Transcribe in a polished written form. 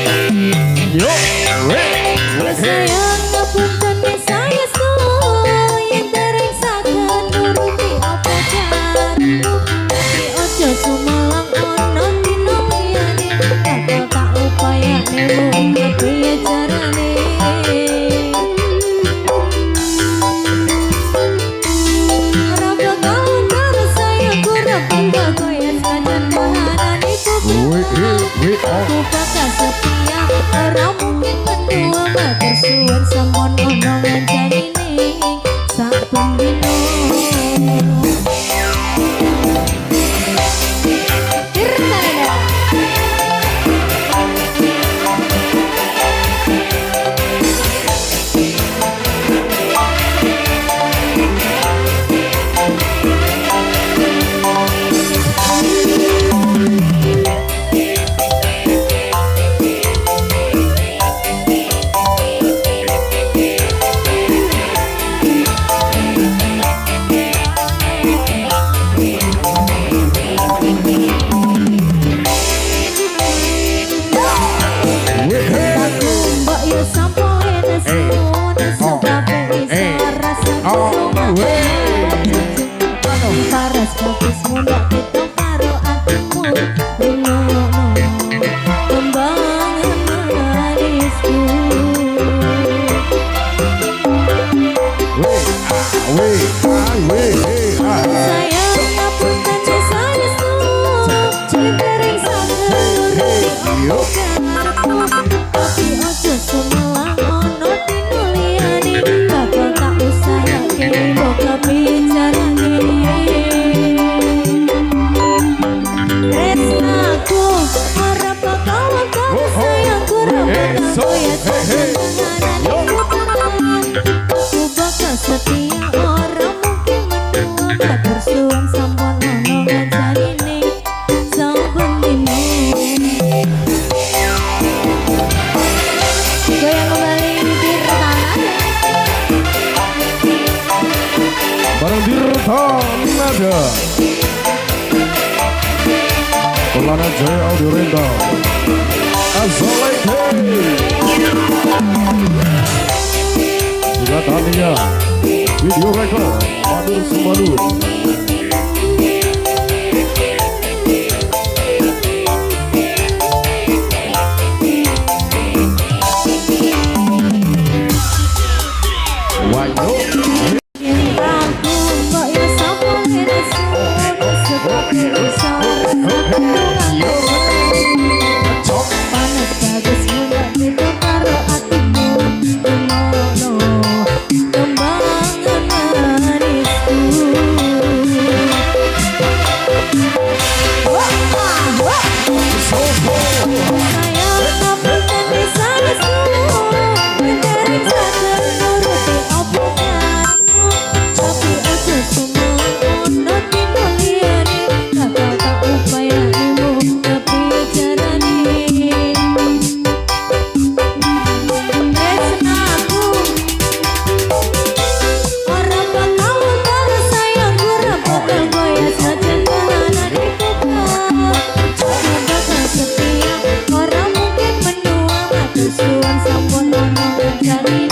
Yo, sayang ngapunten saya yang dereng saged nuruti apa jarku. Tapi ojo sumalang ono dina liyane, bakal tak upayane mung kepiye carane. Ora bakal karo sayangku, ora bakal koyo sajan maharani kuku. Aku bakal setia, ora mungkin mendua matur suwun sampun ono nganjanine saben dina. Paras bagus muda kita karo atimu ngono kembangan manisku. Sayang ngapunten saya cintereng saged nuruti apa jarku. Tapi ojo sumelang ono dina liyane, bakal tak usahake mbok kepicarane. Tresnaku ora bakal karo sayangku, ora bakal koyo tenanane. Aku bakal setia, ora mungkin mendua matur suwun sampun ono nganjanine saben dina. Goyang kembali di rekanan bareng Dirtanada Pelana Jaya Audio Rental Assalamualaikum juga Tania Video Record Madur Sumadur. Suwun sampun ono nganjani